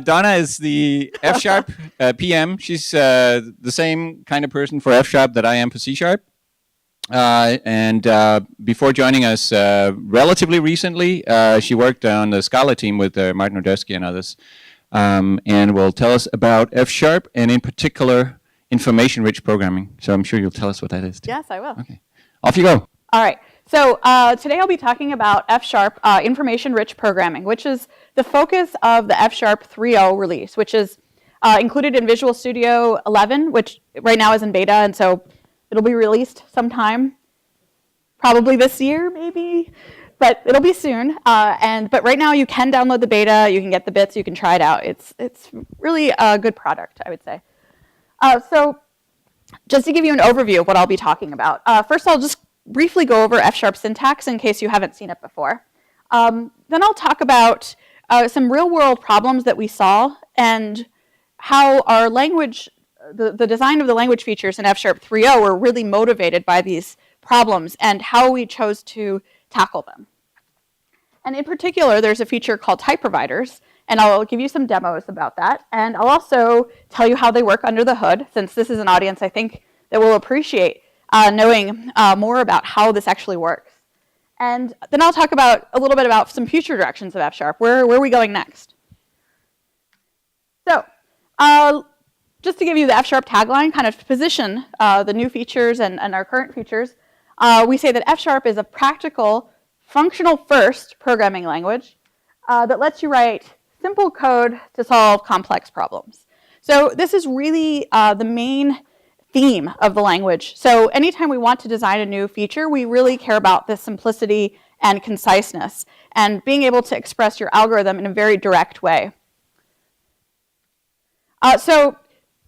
Donna is the F# PM. She's the same kind of person for F# that I am for C#. And before joining us relatively recently, she worked on the Scala team with Martin Odersky and others, and will tell us about F# and in particular information-rich programming. So I'm sure you'll tell us what that is too. Yes, I will. Okay, off you go. All right. So today I'll be talking about F#, information-rich programming, which is the focus of the F# 3.0 release, which is included in Visual Studio 11, which right now is in beta, and so it'll be released sometime, probably this year, maybe, but it'll be soon. But right now you can download the beta, you can get the bits, you can try it out. It's really a good product, I would say. So just to give you an overview of what I'll be talking about, first I'll just briefly go over F# syntax in case you haven't seen it before. Then I'll talk about some real-world problems that we saw and how our language, the design of the language features in F# 3.0 were really motivated by these problems and how we chose to tackle them. And in particular, there's a feature called type providers, and I'll give you some demos about that. And I'll also tell you how they work under the hood, since this is an audience I think that will appreciate knowing more about how this actually works. And then I'll talk about a little bit about some future directions of F#. Where are we going next? So just to give you the F# tagline, kind of position the new features and our current features, we say that F# is a practical, functional-first programming language that lets you write simple code to solve complex problems. So this is really the main theme of the language. So anytime we want to design a new feature, we really care about the simplicity and conciseness and being able to express your algorithm in a very direct way. So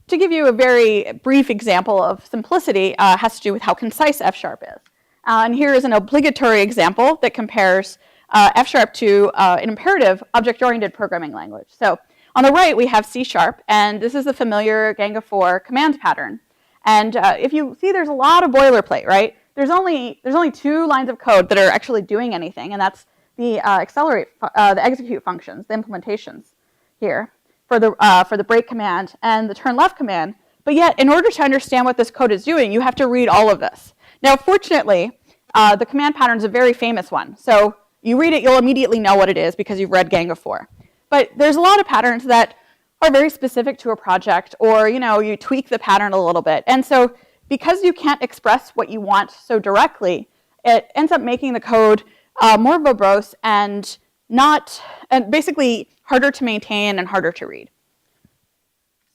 to give you a very brief example of simplicity has to do with how concise F# is. And here is an obligatory example that compares F# to an imperative object-oriented programming language. So on the right, we have C#, and this is the familiar Ganga 4 command pattern. And if you see, there's a lot of boilerplate, right? There's only 2 lines of code that are actually doing anything, and that's the the execute functions, the implementations here for the break command and the turn left command. But yet, in order to understand what this code is doing, you have to read all of this. Now, fortunately, the command pattern is a very famous one. So you read it, you'll immediately know what it is because you've read Ganga 4. But there's a lot of patterns that are very specific to a project, or you tweak the pattern a little bit. And so because you can't express what you want so directly, it ends up making the code more verbose and basically harder to maintain and harder to read.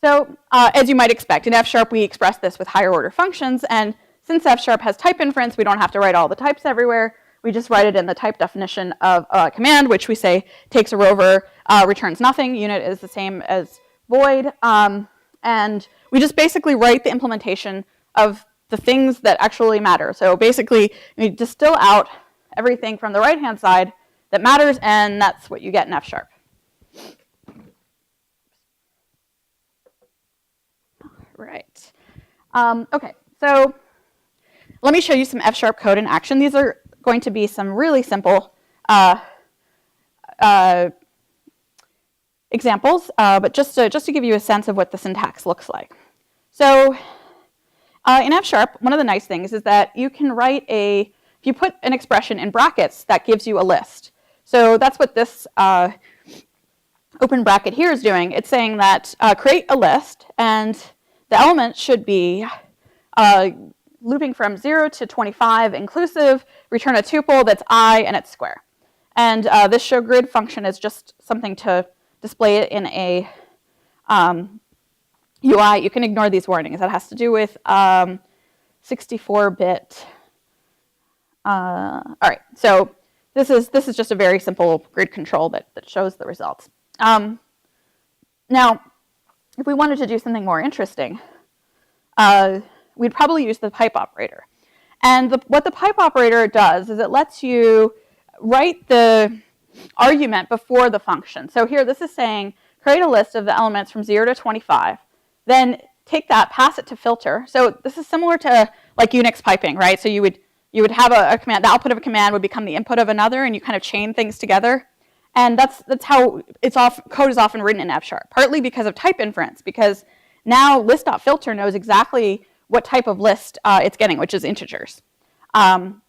So as you might expect, in F# we express this with higher order functions, and since F# has type inference, we don't have to write all the types everywhere. We just write it in the type definition of a command, which we say takes a rover, returns nothing. Unit is the same as void. And we just basically write the implementation of the things that actually matter. So basically, we distill out everything from the right-hand side that matters, and that's what you get in F#. Right. OK, so let me show you some F# code in action. These are going to be some really simple examples, but just to give you a sense of what the syntax looks like. So in F#, one of the nice things is that you can write if you put an expression in brackets, that gives you a list. So that's what this open bracket here is doing. It's saying that create a list, and the elements should be looping from 0 to 25 inclusive, return a tuple that's I and it's square. And this show grid function is just something to display it in a UI. You can ignore these warnings. That has to do with 64-bit. All right, so this is just a very simple grid control that shows the results. Now, if we wanted to do something more interesting, we'd probably use the pipe operator. And what the pipe operator does is it lets you write the argument before the function. So here, this is saying, create a list of the elements from 0 to 25. Then take that, pass it to filter. So this is similar to like Unix piping, right? So you would have a command. The output of a command would become the input of another, and you kind of chain things together. And that's how code is often written in F#, partly because of type inference, because now list.filter knows exactly what type of list it's getting, which is integers. And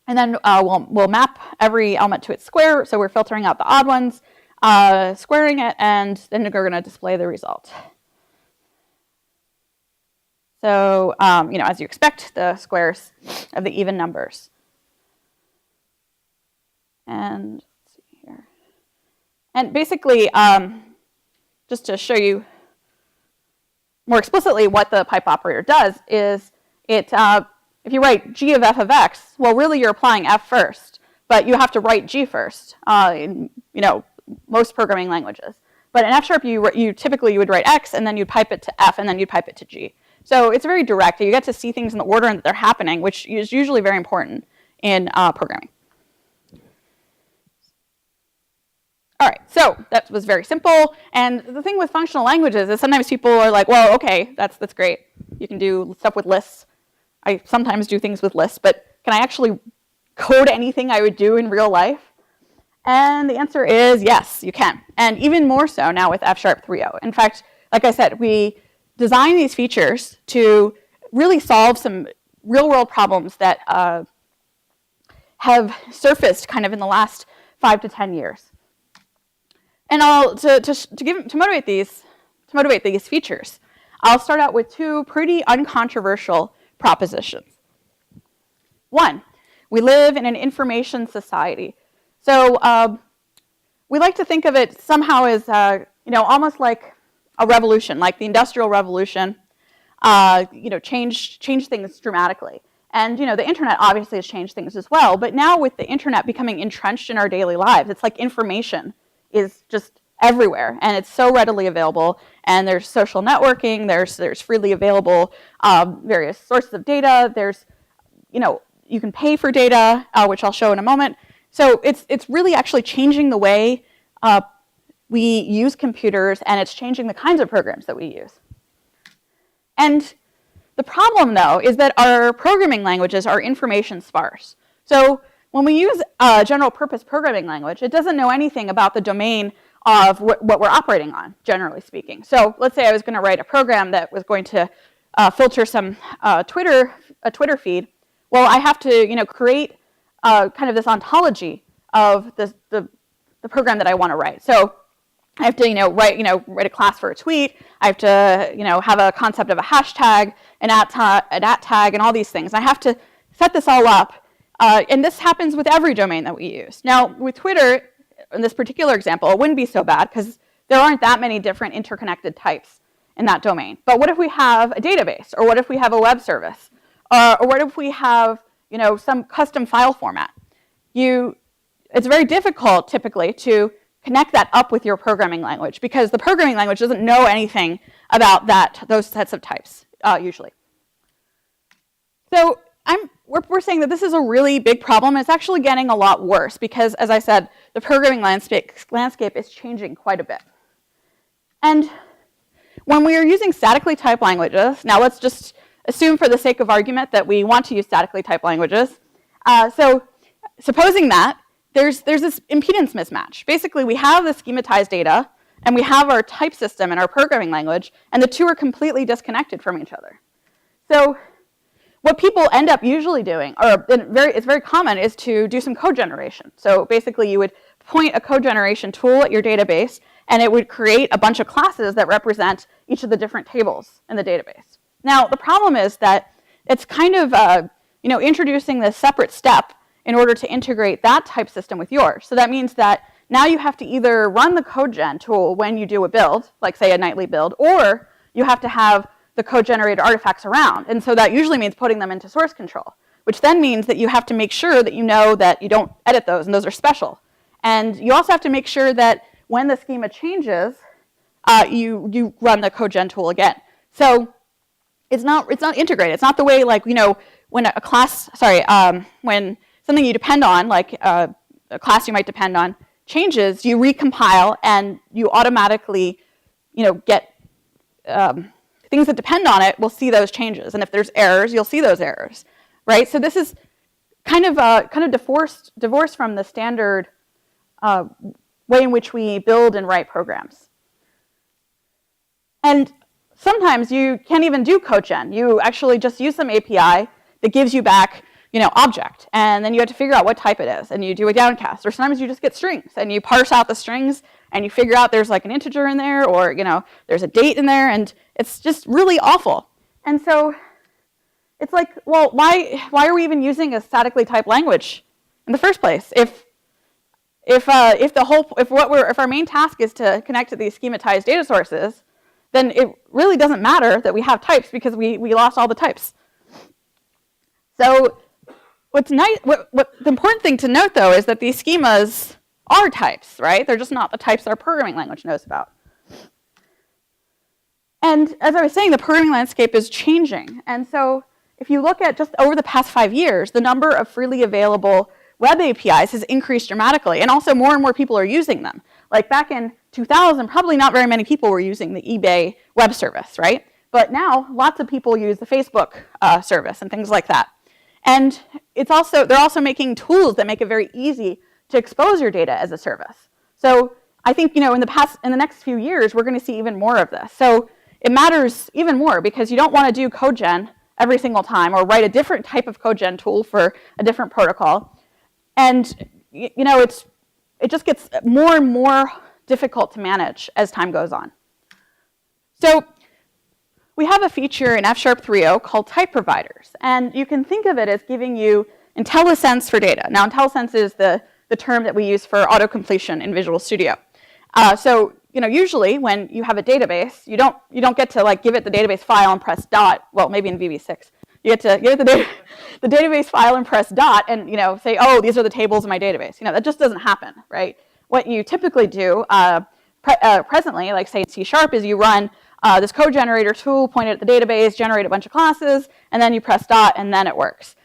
then we'll map every element to its square, so we're filtering out the odd ones, squaring it, and then we're going to display the result. So, as you expect, the squares of the even numbers. And let's see here. And basically, just to show you more explicitly what the pipe operator does is it, if you write g of f of x, well, really you're applying f first, but you have to write g first in most programming languages. But in F#, you typically would write x, and then you'd pipe it to f, and then you'd pipe it to g. So it's very direct. You get to see things in the order that they're happening, which is usually very important in programming. All right, so that was very simple. And the thing with functional languages is sometimes people are like, well, okay, that's great. You can do stuff with lists. I sometimes do things with lists, but can I actually code anything I would do in real life? And the answer is yes, you can. And even more so now with F# 3.0. In fact, like I said, we design these features to really solve some real-world problems that have surfaced kind of in the last 5 to 10 years. And to motivate these features, I'll start out with two pretty uncontroversial propositions. One, we live in an information society. So we like to think of it somehow as almost like a revolution, like the Industrial Revolution, changed things dramatically. And the internet obviously has changed things as well. But now with the internet becoming entrenched in our daily lives, it's like information is just everywhere, and it's so readily available. And there's social networking. There's freely available various sources of data. There's you can pay for data, which I'll show in a moment. So it's really actually changing the way we use computers, and it's changing the kinds of programs that we use. And the problem, though, is that our programming languages are information sparse. So when we use a general purpose programming language, it doesn't know anything about the domain of what we're operating on, generally speaking. So let's say I was going to write a program that was going to filter some Twitter feed. Well, I have to create kind of this ontology of the program that I want to write. So I have to write a class for a tweet. I have to have a concept of a hashtag, an at tag, and all these things. I have to set this all up. And this happens with every domain that we use. Now, with Twitter, in this particular example, it wouldn't be so bad because there aren't that many different interconnected types in that domain. But what if we have a database, or what if we have a web service, or what if we have some custom file format? It's very difficult typically to connect that up with your programming language because the programming language doesn't know anything about those sets of types usually. So we're saying that this is a really big problem. It's actually getting a lot worse because, as I said, the programming landscape is changing quite a bit. And when we are using statically typed languages, now let's just assume for the sake of argument that we want to use statically typed languages. So supposing that, there's this impedance mismatch. Basically, we have the schematized data, and we have our type system in our programming language, and the two are completely disconnected from each other. So what people end up usually doing, or it's very common, is to do some code generation. So basically, you would point a code generation tool at your database, and it would create a bunch of classes that represent each of the different tables in the database. Now, the problem is that it's kind of introducing this separate step in order to integrate that type system with yours. So that means that now you have to either run the code gen tool when you do a build, like say a nightly build, or you have to have the code generated artifacts around. And so that usually means putting them into source control, which then means that you have to make sure that you know that you don't edit those, and those are special. And you also have to make sure that when the schema changes, you run the code gen tool again. So it's not integrated. It's not the way when a class, when something you depend on, like a class you might depend on, changes, you recompile and you automatically, get things that depend on it will see those changes. And if there's errors, you'll see those errors, right? So this is kind of divorced from the standard way in which we build and write programs. And sometimes you can't even do code gen. You actually just use some API that gives you back, object, and then you have to figure out what type it is, and you do a downcast. Or sometimes you just get strings, and you parse out the strings, and you figure out there's like an integer in there, or there's a date in there, and it's just really awful. And so it's like, well, why are we even using a statically typed language in the first place? If our main task is to connect to these schematized data sources, then it really doesn't matter that we have types because we lost all the types. So what's nice, what the important thing to note though is that these schemas are types, right? They're just not the types our programming language knows about. And as I was saying, the programming landscape is changing. And so if you look at just over the past 5 years, the number of freely available web APIs has increased dramatically, and also more and more people are using them. Like back in 2000, probably not very many people were using the eBay web service, right? But now lots of people use the Facebook service and things like that. And they're also making tools that make it very easy to expose your data as a service. So I think in the next few years, we're going to see even more of this. So it matters even more because you don't want to do code gen every single time or write a different type of code gen tool for a different protocol. And it just gets more and more difficult to manage as time goes on. So we have a feature in F# 3.0 called type providers. And you can think of it as giving you IntelliSense for data. Now, IntelliSense is the term that we use for auto-completion in Visual Studio. So usually when you have a database, you don't get to give it the database file and press dot. Well, maybe in VB6. You get to give it the database file and press dot and say, oh, these are the tables in my database. That just doesn't happen, right? What you typically do presently, like say in C#, is you run this code generator tool, point it at the database, generate a bunch of classes, and then you press dot, and then it works.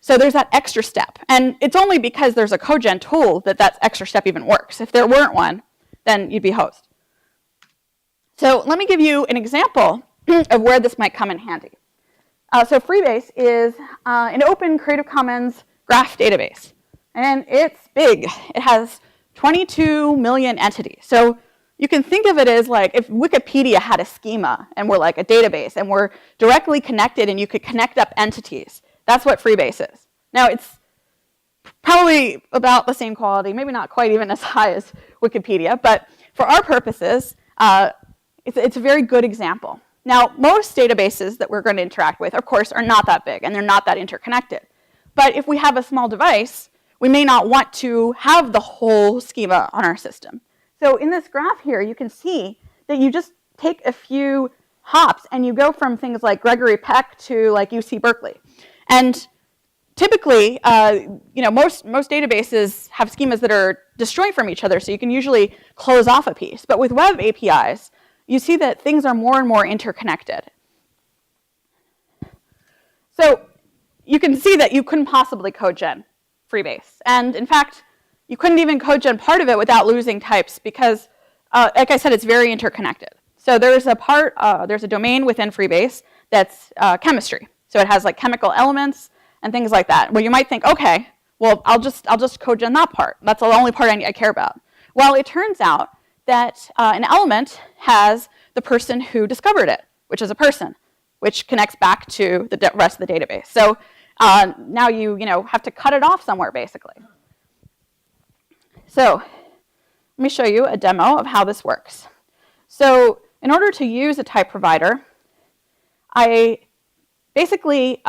So there's that extra step. And it's only because there's a code gen tool that extra step even works. If there weren't one, then you'd be host. So let me give you an example of where this might come in handy. So Freebase is an open Creative Commons graph database. And it's big. It has 22 million entities. So you can think of it as like if Wikipedia had a schema and we're like a database and we're directly connected and you could connect up entities. That's what Freebase is. Now it's probably about the same quality, maybe not quite even as high as Wikipedia, but for our purposes, it's a very good example. Now, most databases that we're going to interact with, of course, are not that big and they're not that interconnected. But if we have a small device, we may not want to have the whole schema on our system. So in this graph here, you can see that you just take a few hops and you go from things like Gregory Peck to like UC Berkeley. And typically, most databases have schemas that are disjoint from each other, so you can usually close off a piece. But with web APIs, you see that things are more and more interconnected. So you can see that you couldn't possibly code gen Freebase. And in fact, you couldn't even code gen part of it without losing types because, like I said, it's very interconnected. So there's a domain within Freebase that's chemistry. So it has like chemical elements and things like that. Well, you might think, okay, well, I'll just code gen that part. That's the only part I care about. Well, it turns out that an element has the person who discovered it, which is a person, which connects back to the rest of the database. So now you have to cut it off somewhere, basically. So let me show you a demo of how this works. So in order to use a type provider, I basically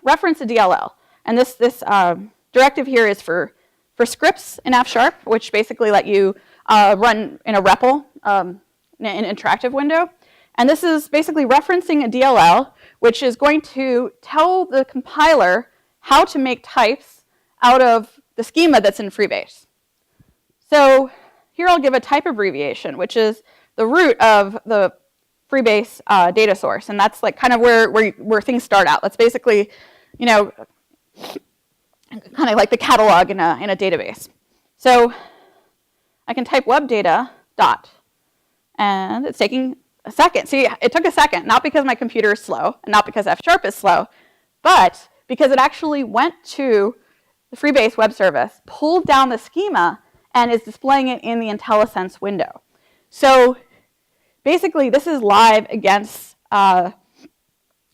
reference a DLL. And this directive here is for scripts in F#, which basically let you run in a REPL, in an interactive window. And this is basically referencing a DLL, which is going to tell the compiler how to make types out of the schema that's in Freebase. So here I'll give a type abbreviation, which is the root of the Freebase data source. And that's like kind of where things start out. That's basically, kind of like the catalog in a database. So I can type web data dot, and it's taking a second. See, it took a second, not because my computer is slow, and not because F# is slow, but because it actually went to the Freebase web service, pulled down the schema, and is displaying it in the IntelliSense window. So basically, this is live against the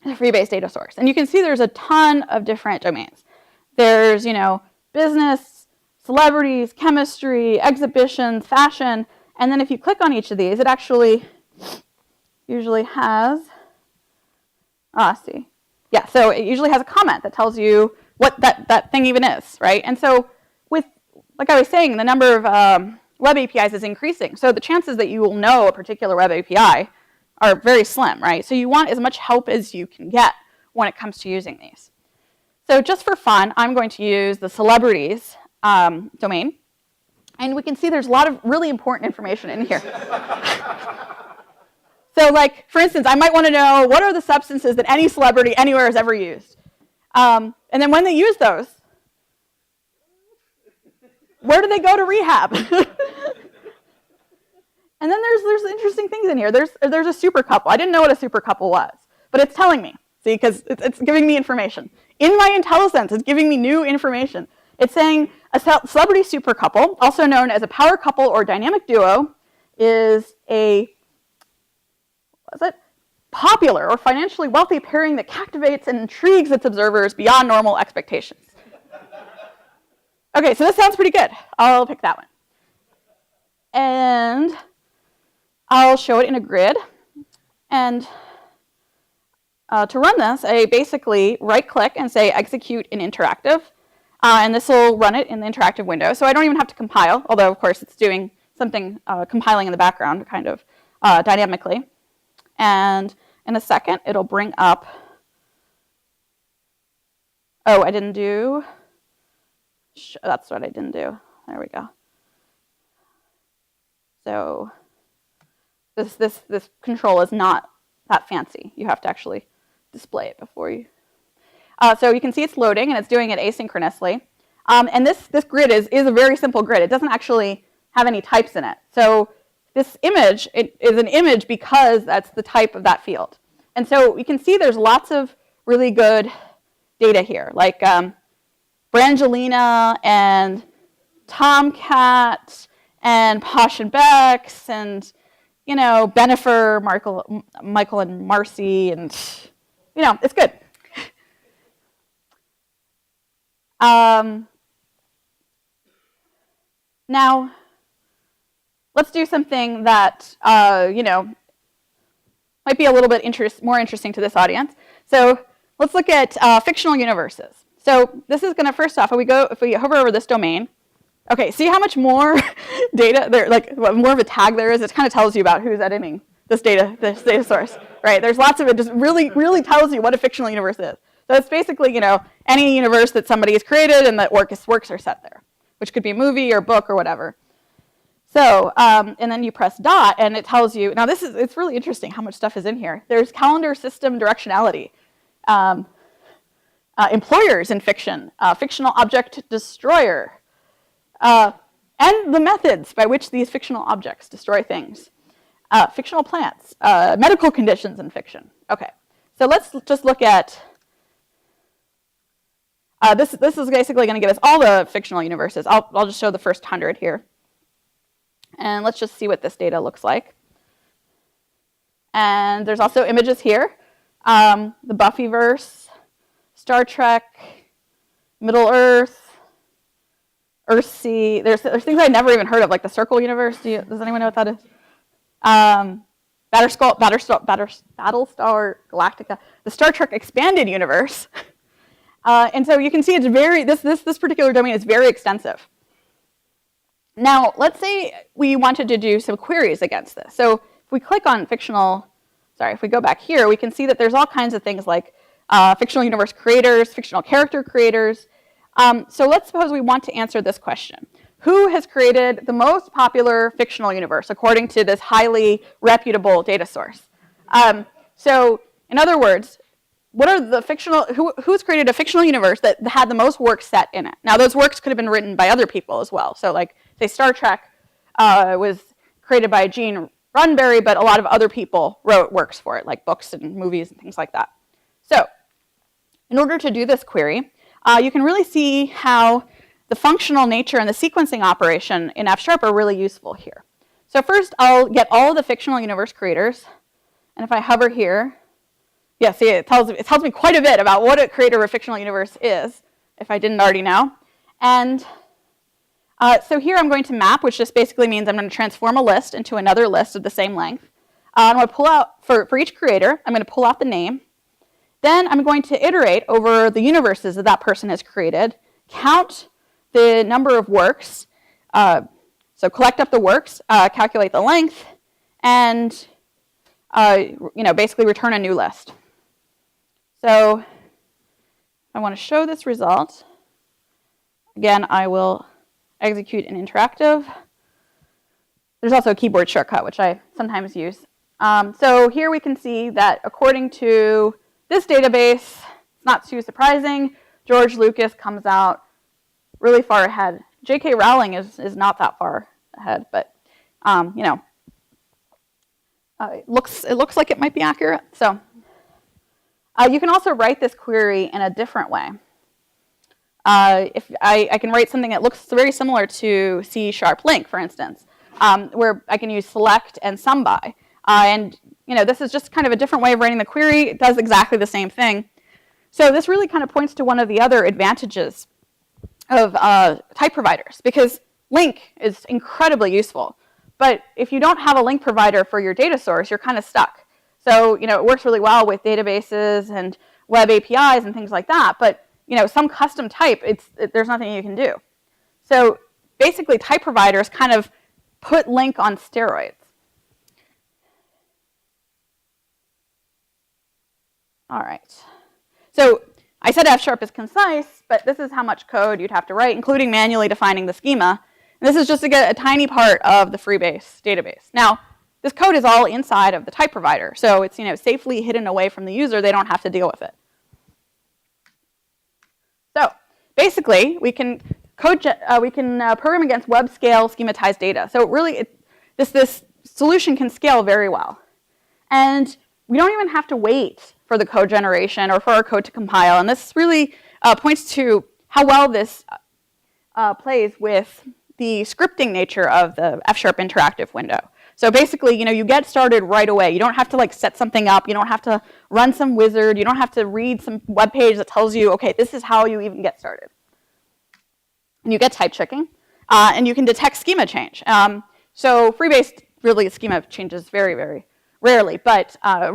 Freebase data source. And you can see there's a ton of different domains. There's, business, celebrities, chemistry, exhibitions, fashion. And then if you click on each of these, it actually usually has, yeah, so it usually has a comment that tells you what that thing even is, right? And so with, like I was saying, the number of web APIs is increasing. So the chances that you will know a particular web API are very slim, right? So you want as much help as you can get when it comes to using these. So just for fun, I'm going to use the celebrities domain. And we can see there's a lot of really important information in here. So like, for instance, I might want to know what are the substances that any celebrity anywhere has ever used. And then when they use those, where do they go to rehab? And then there's interesting things in here. There's a super couple. I didn't know what a super couple was, but it's telling me, see, because it's giving me information. In my IntelliSense, it's giving me new information. It's saying a celebrity super couple, also known as a power couple or dynamic duo, is a popular or financially wealthy pairing that captivates and intrigues its observers beyond normal expectations. Okay, so this sounds pretty good. I'll pick that one. And I'll show it in a grid. And to run this, I basically right-click and say execute in interactive. And this will run it in the interactive window. So I don't even have to compile, although, of course, it's doing something compiling in the background kind of dynamically. And in a second, it'll bring up, I didn't do, that's what I didn't do. There we go. So this control is not that fancy. You have to actually display it before you. So you can see it's loading, and it's doing it asynchronously. And this grid is a very simple grid. It doesn't actually have any types in it. So this image is an image because that's the type of that field. And so you can see there's lots of really good data here, like Brangelina and Tomcat and Posh and Bex and, Benifer, Michael and Marcy, and, it's good. Now, let's do something that, might be a little bit more interesting to this audience. So let's look at fictional universes. So this is going to, first off, if we hover over this domain, okay, see how much more data there, like more of a tag there is? It kind of tells you about who's editing this data source, right? There's lots of it. Just really really tells you what a fictional universe is. So it's basically, any universe that somebody has created and that works are set there, which could be a movie or book or whatever. So, and then you press dot, and it tells you, now it's really interesting how much stuff is in here. There's calendar system directionality, employers in fiction, fictional object destroyer, and the methods by which these fictional objects destroy things, fictional plants, medical conditions in fiction. Okay, so let's just look at, this is basically going to give us all the fictional universes. I'll just show the first 100 here. And let's just see what this data looks like. And there's also images here. The Buffyverse, Star Trek, Middle Earth, Earthsea. There's things I'd never even heard of, like the Circle Universe. Does anyone know what that is? Battlestar Galactica, the Star Trek Expanded Universe. And so you can see it's this particular domain is very extensive. Now, let's say we wanted to do some queries against this. So if we click on if we go back here, we can see that there's all kinds of things like fictional universe creators, fictional character creators. So let's suppose we want to answer this question. Who has created the most popular fictional universe according to this highly reputable data source? So in other words, what are the who's created a fictional universe that had the most work set in it? Now, those works could have been written by other people as well. So like, say Star Trek was created by Gene Roddenberry, but a lot of other people wrote works for it, like books and movies and things like that. So in order to do this query, you can really see how the functional nature and the sequencing operation in F# are really useful here. So first, I'll get all of the fictional universe creators. And if I hover here, yeah, see, it tells me quite a bit about what a creator of a fictional universe is, if I didn't already know. And so here I'm going to map, which just basically means I'm going to transform a list into another list of the same length. I'm going to pull out, for each creator, I'm going to pull out the name. Then I'm going to iterate over the universes that that person has created, count the number of works, so collect up the works, calculate the length, and basically return a new list. So I want to show this result. Again, I will execute an interactive. There's also a keyboard shortcut, which I sometimes use. So here we can see that according to this database, it's not too surprising, George Lucas comes out really far ahead. J.K. Rowling is not that far ahead, but it looks like it might be accurate. So you can also write this query in a different way. If I can write something that looks very similar to C# link, for instance, where I can use select and sum by. And this is just kind of a different way of writing the query. It does exactly the same thing. So this really kind of points to one of the other advantages of type providers, because link is incredibly useful. But if you don't have a link provider for your data source, you're kind of stuck. So it works really well with databases and web APIs and things like that. But some custom type, there's nothing you can do. So basically, type providers kind of put link on steroids. All right. So I said F# is concise, but this is how much code you'd have to write, including manually defining the schema. And this is just to get a tiny part of the Freebase database. Now, this code is all inside of the type provider, so it's safely hidden away from the user. They don't have to deal with it. So basically, we can program against web scale schematized data. So really, this solution can scale very well, and we don't even have to wait for the code generation or for our code to compile. And this really points to how well this plays with the scripting nature of the F# interactive window. So basically, you get started right away. You don't have to set something up. You don't have to run some wizard. You don't have to read some web page that tells you, okay, this is how you even get started. And you get type checking, and you can detect schema change. So Freebase really schema changes very, very rarely, but a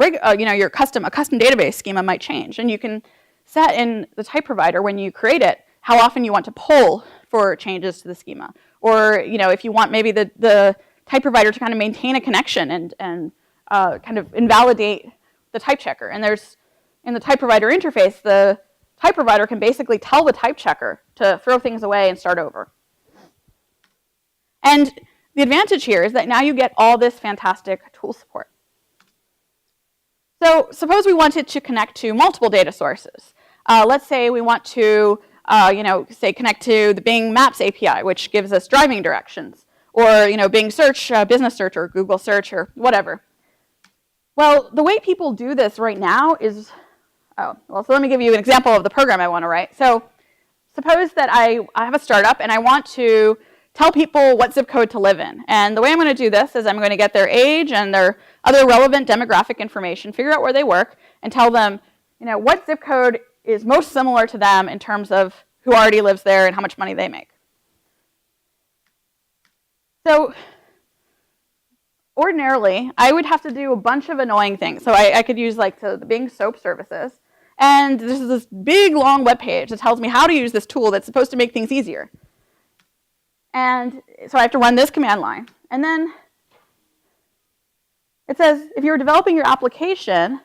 custom database schema might change, and you can set in the type provider when you create it how often you want to poll for changes to the schema, or if you want maybe the type provider to kind of maintain a connection and kind of invalidate the type checker. And there's in the type provider interface, the type provider can basically tell the type checker to throw things away and start over. And the advantage here is that now you get all this fantastic tool support. So suppose we wanted to connect to multiple data sources. Let's say we want to, connect to the Bing Maps API, which gives us driving directions, or Bing Search, Business Search, or Google Search, or whatever. Well, the way people do this right now is, so let me give you an example of the program I want to write. So suppose that I have a startup and I want to tell people what zip code to live in. And the way I'm going to do this is I'm going to get their age and their other relevant demographic information, figure out where they work, and tell them, what zip code is most similar to them in terms of who already lives there and how much money they make. So ordinarily, I would have to do a bunch of annoying things. So I could use the Bing SOAP services. And this is this big, long web page that tells me how to use this tool that's supposed to make things easier. And so I have to run this command line. And then it says, if you're developing your application,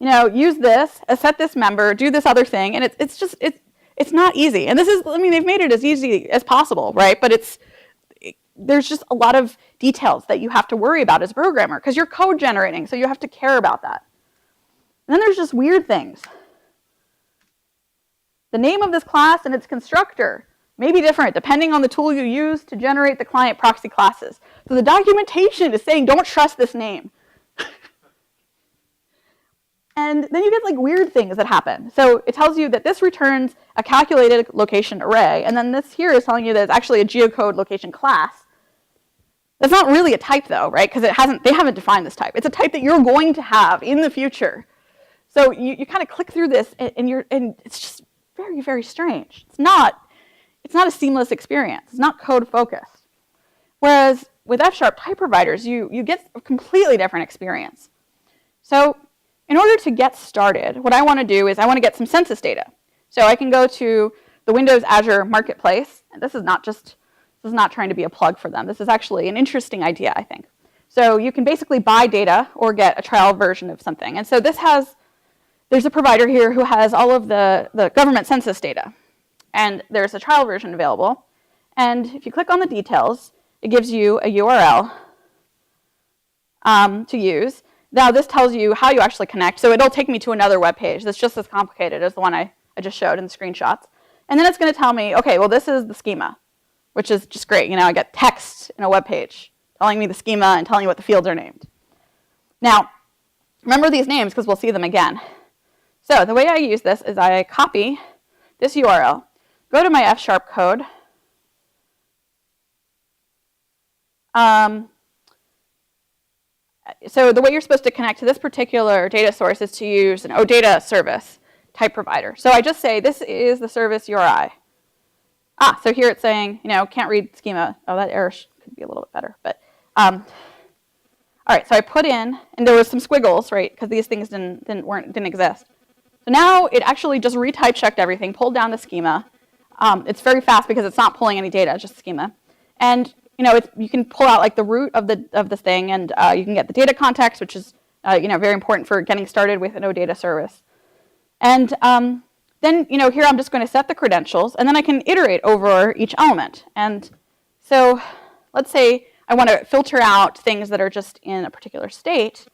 use this, set this member, do this other thing. And it's not easy. And this is, they've made it as easy as possible, right? But there's just a lot of details that you have to worry about as a programmer because you're code generating, so you have to care about that. And then there's just weird things. The name of this class and its constructor may be different depending on the tool you use to generate the client proxy classes. So the documentation is saying don't trust this name. And then you get like weird things that happen. So it tells you that this returns a calculated location array, and then this here is telling you that it's actually a geocode location class. That's not really a type though, right? Because they haven't defined this type. It's a type that you're going to have in the future. So you kind of click through this, and it's just very, very strange. It's not a seamless experience. It's not code focused. Whereas with F# type providers, you get a completely different experience. So in order to get started, what I want to do is I want to get some census data. So I can go to the Windows Azure Marketplace, and this is not trying to be a plug for them. This is actually an interesting idea, I think. So you can basically buy data or get a trial version of something. And so there's a provider here who has all of the government census data. And there's a trial version available. And if you click on the details, it gives you a URL to use. Now this tells you how you actually connect. So it'll take me to another web page that's just as complicated as the one I just showed in the screenshots. And then it's going to tell me, okay, well, this is the schema, which is just great. I get text in a web page telling me the schema and telling you what the fields are named. Now, remember these names because we'll see them again. So the way I use this is I copy this URL, go to my F# code, so the way you're supposed to connect to this particular data source is to use an OData service type provider. So I just say, this is the service URI. So here it's saying, can't read schema. Oh, that error could be a little bit better. But all right, so I put in, and there was some squiggles, right, because these things didn't exist. So now it actually just retype checked everything, pulled down the schema. It's very fast because it's not pulling any data, just schema. And you can pull out like the root of the thing, and you can get the data context, which is very important for getting started with an OData service. And then here I'm just going to set the credentials, and then I can iterate over each element. And so let's say I want to filter out things that are just in a particular state,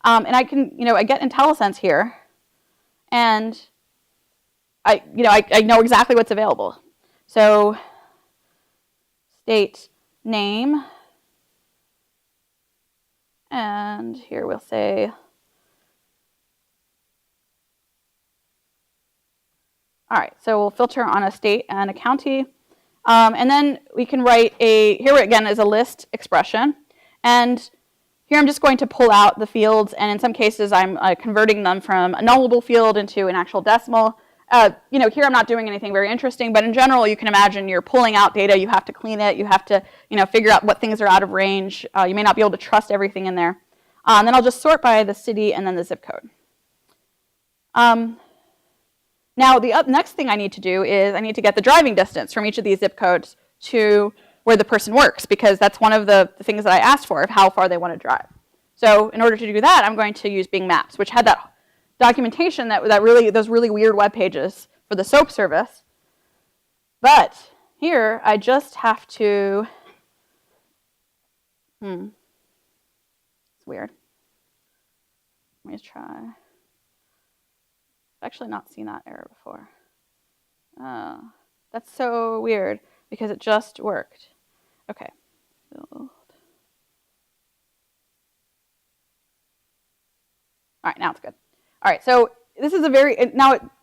and I can I get IntelliSense here, and I know exactly what's available. So state name, and here we'll say, all right, so we'll filter on a state and a county, and then we can write here again is a list expression, and here I'm just going to pull out the fields, and in some cases I'm converting them from a nullable field into an actual decimal. Here I'm not doing anything very interesting, but in general, you can imagine you're pulling out data, you have to clean it, you have to, figure out what things are out of range. You may not be able to trust everything in there. And then I'll just sort by the city and then the zip code. Now, the next thing I need to do is I need to get the driving distance from each of these zip codes to where the person works, because that's one of the things that I asked for, of how far they want to drive. So in order to do that, I'm going to use Bing Maps, which had that documentation those really weird web pages for the SOAP service. But here I just have to, it's weird. Let me try. I've actually not seen that error before. Oh, that's so weird because it just worked. Okay. Build. All right, now it's good. All right, so this is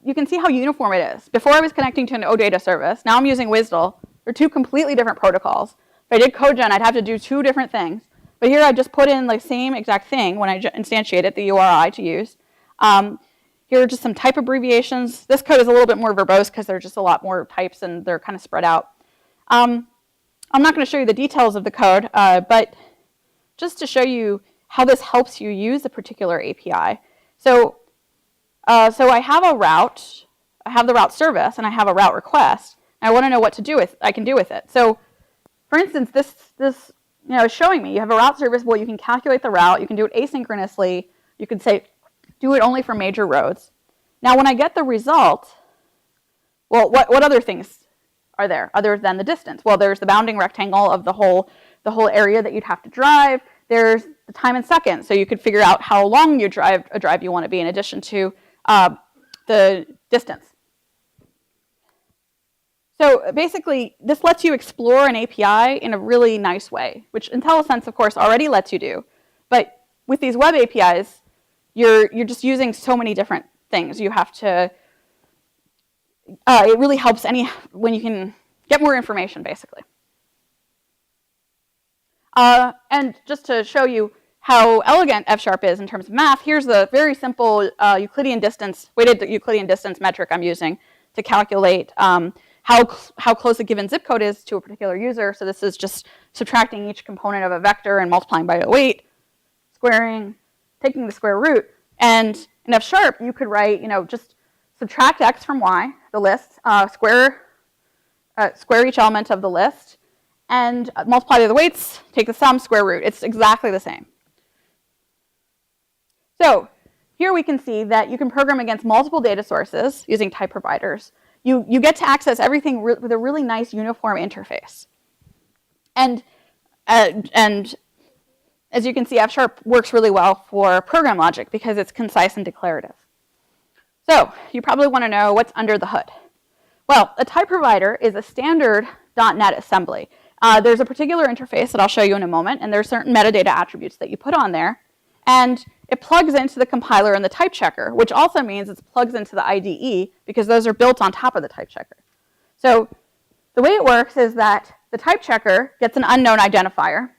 you can see how uniform it is. Before I was connecting to an OData service. Now I'm using WSDL. They're two completely different protocols. If I did CodeGen, I'd have to do two different things. But here I just put in the same exact thing when I instantiated the URI to use. Here are just some type abbreviations. This code is a little bit more verbose because there are just a lot more types and they're kind of spread out. I'm not going to show you the details of the code, but just to show you how this helps you use a particular API. So I have a route, I have the route service, and I have a route request. And I want to know what I can do with it. So, for instance, this is showing me you have a route service. Well, you can calculate the route. You can do it asynchronously. You can say, do it only for major roads. Now, when I get the result, well, what other things are there other than the distance? Well, there's the bounding rectangle of the whole area that you'd have to drive. There's the time in seconds, so you could figure out how long a drive you want to be in addition to the distance. So basically, this lets you explore an API in a really nice way, which IntelliSense, of course, already lets you do. But with these web APIs, you're just using so many different things. You have to, it really helps when you can get more information, basically. And just to show you how elegant F# is in terms of math, here's the very simple Euclidean distance, weighted Euclidean distance metric I'm using to calculate how close a given zip code is to a particular user. So this is just subtracting each component of a vector and multiplying by a weight, squaring, taking the square root. And in F#, you could write, just subtract x from y, the list, square each element of the list, and multiply the weights, take the sum, square root. It's exactly the same. So here we can see that you can program against multiple data sources using type providers. You get to access everything with a really nice uniform interface. And as you can see, F# works really well for program logic because it's concise and declarative. So you probably want to know what's under the hood. Well, a type provider is a standard .NET assembly. There's a particular interface that I'll show you in a moment, and there's certain metadata attributes that you put on there. And it plugs into the compiler and the type checker, which also means it plugs into the IDE because those are built on top of the type checker. So the way it works is that the type checker gets an unknown identifier.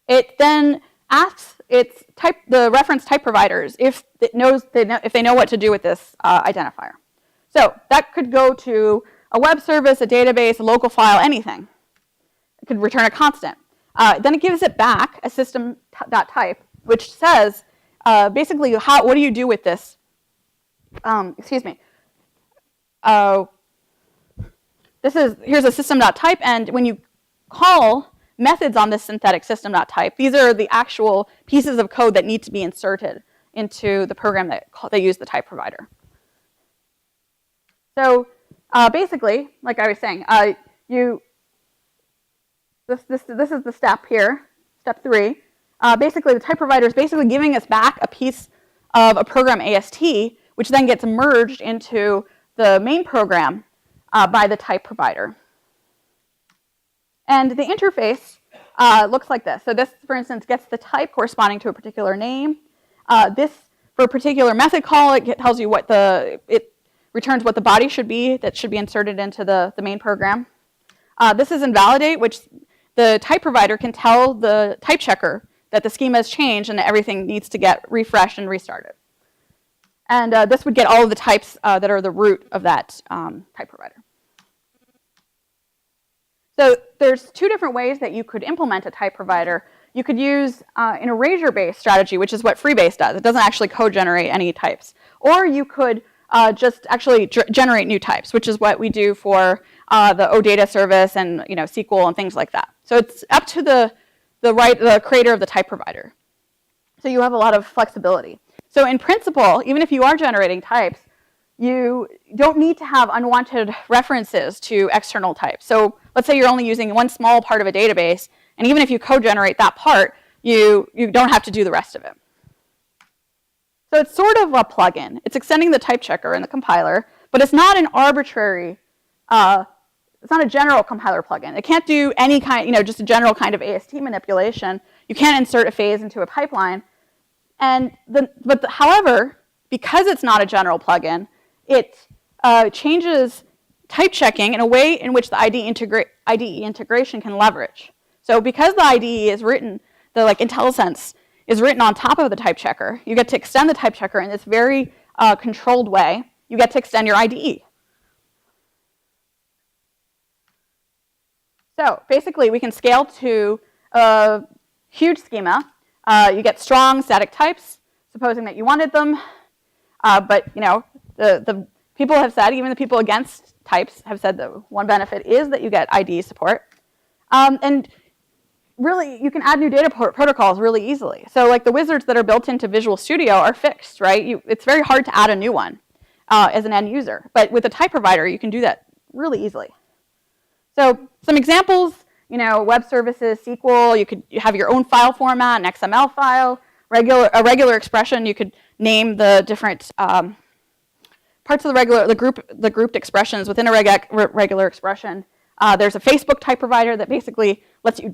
It then asks the reference type providers if they know what to do with this identifier. So that could go to a web service, a database, a local file, anything. It could return a constant. Then it gives it back a system.type, which says basically what do you do with this? Excuse me. Here's a system.type, and when you call methods on this synthetic system.type, these are the actual pieces of code that need to be inserted into the program that use the type provider. So basically, like I was saying, this is the step here, step 3. Basically, the type provider is basically giving us back a piece of a program AST, which then gets merged into the main program by the type provider. And the interface looks like this. So this, for instance, gets the type corresponding to a particular name. For a particular method call, it tells you it returns what the body should be that should be inserted into the main program. This is invalidate, which the type provider can tell the type checker that the schema has changed and that everything needs to get refreshed and restarted. And this would get all of the types that are the root of that type provider. So there's 2 different ways that you could implement a type provider. You could use an erasure-based strategy, which is what Freebase does. It doesn't actually code generate any types. Or you could just actually generate new types, which is what we do for the OData service and SQL and things like that. So it's up to the creator of the type provider. So you have a lot of flexibility. So in principle, even if you are generating types, you don't need to have unwanted references to external types. So let's say you're only using one small part of a database, and even if you co-generate that part, you don't have to do the rest of it. So it's sort of a plugin. It's extending the type checker in the compiler, but it's not an arbitrary, it's not a general compiler plugin. It can't do any kind, just a general kind of AST manipulation. You can't insert a phase into a pipeline. However, because it's not a general plugin, it changes type checking in a way in which the IDE integration can leverage. So because the IDE is written, the IntelliSense is written on top of the type checker, you get to extend the type checker in this very controlled way. You get to extend your IDE. So basically, we can scale to a huge schema. You get strong static types, supposing that you wanted them. But the people have said, even the people against types have said that one benefit is that you get IDE support. And really, you can add new data protocols really easily. So like the wizards that are built into Visual Studio are fixed, right? It's very hard to add a new one as an end user. But with a type provider, you can do that really easily. So some examples, web services, SQL, you have your own file format, an XML file, a regular expression. You could name the different parts of the grouped expressions within a regular expression. There's a Facebook type provider that basically lets you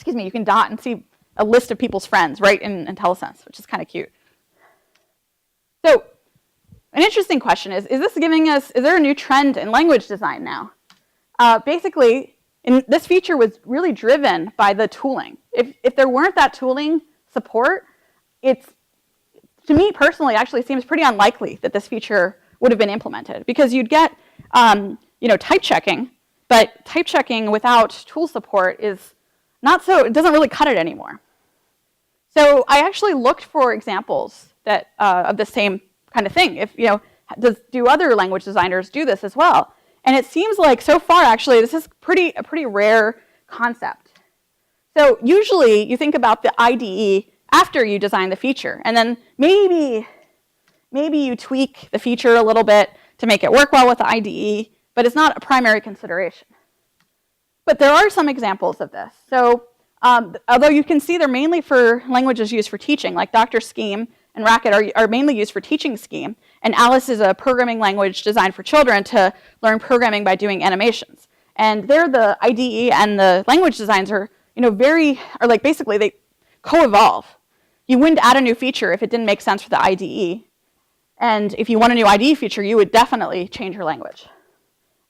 you can dot and see a list of people's friends right in IntelliSense, which is kind of cute. So an interesting question is this giving us, is there a new trend in language design now? Basically, this feature was really driven by the tooling. If there weren't that tooling support, to me personally, actually seems pretty unlikely that this feature would have been implemented, because you'd get type checking, but type checking without tool support is not so, it doesn't really cut it anymore. So I actually looked for examples that of the same kind of thing. If do other language designers do this as well? And it seems like so far actually this is a pretty rare concept. So usually you think about the IDE after you design the feature, and then maybe you tweak the feature a little bit to make it work well with the IDE, but it's not a primary consideration. But there are some examples of this. So although you can see they're mainly for languages used for teaching, like Dr. Scheme and Racket are mainly used for teaching Scheme, and Alice is a programming language designed for children to learn programming by doing animations. And there the IDE and the language designs are basically they co-evolve. You wouldn't add a new feature if it didn't make sense for the IDE. And if you want a new IDE feature, you would definitely change your language.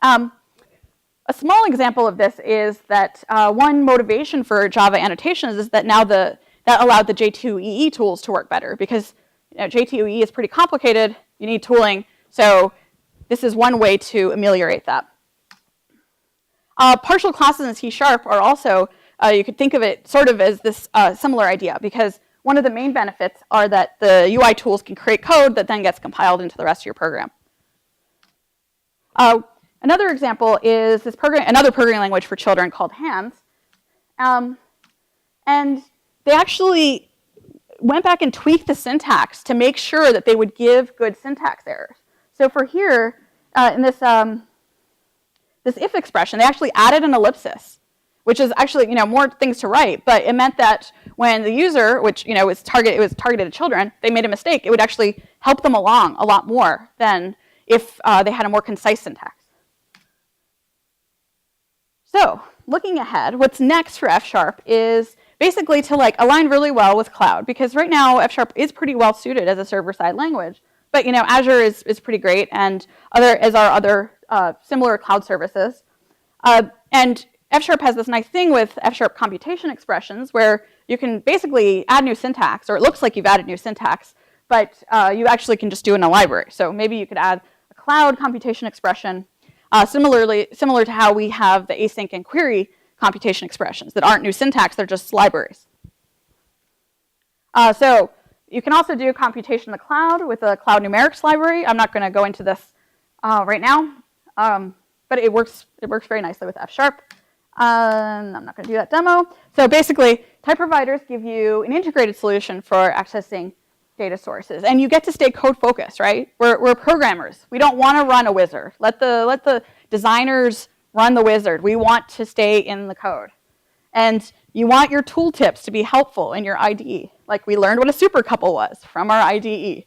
A small example of this is that one motivation for Java annotations is that now that allowed the J2EE tools to work better, because J2EE is pretty complicated, you need tooling, so this is one way to ameliorate that. Partial classes in C# are also, you could think of it sort of as this similar idea, because one of the main benefits are that the UI tools can create code that then gets compiled into the rest of your program. Another example is another programming language for children called Hands. And they actually went back and tweaked the syntax to make sure that they would give good syntax errors. So for here, in this if expression, they actually added an ellipsis, which is actually more things to write, but it meant that when the user, which was targeted at children, they made a mistake, it would actually help them along a lot more than if they had a more concise syntax. So looking ahead, what's next for F# is basically to align really well with cloud, because right now F# is pretty well suited as a server-side language, but Azure is pretty great, and as are other similar cloud services. And F# has this nice thing with F# computation expressions where you can basically add new syntax, or it looks like you've added new syntax, but you actually can just do it in a library. So maybe you could add a cloud computation expression, similar to how we have the async and query computation expressions that aren't new syntax, they're just libraries. So you can also do computation in the cloud with a cloud numerics library. I'm not going to go into this right now, but it works very nicely with F#. I'm not going to do that demo. So basically, type providers give you an integrated solution for accessing data sources, and you get to stay code focused, right? We're programmers. We don't want to run a wizard. Let the designers run the wizard. We want to stay in the code. And you want your tooltips to be helpful in your IDE. Like we learned what a supercouple was from our IDE.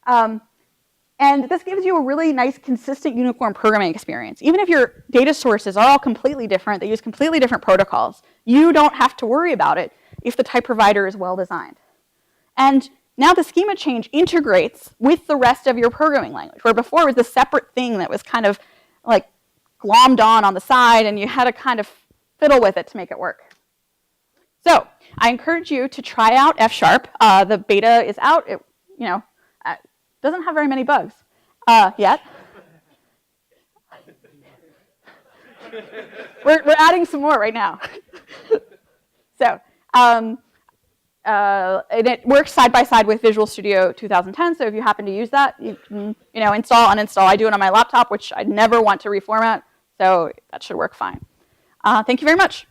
And this gives you a really nice, consistent, uniform programming experience. Even if your data sources are all completely different, they use completely different protocols, you don't have to worry about it if the type provider is well designed. And now the schema change integrates with the rest of your programming language, where before it was a separate thing that was kind of glommed on the side, and you had to kind of fiddle with it to make it work. So I encourage you to try out F#. The beta is out. It doesn't have very many bugs yet. We're adding some more right now. So and it works side by side with Visual Studio 2010. So if you happen to use that, you can install, uninstall. I do it on my laptop, which I never want to reformat. So that should work fine. Thank you very much.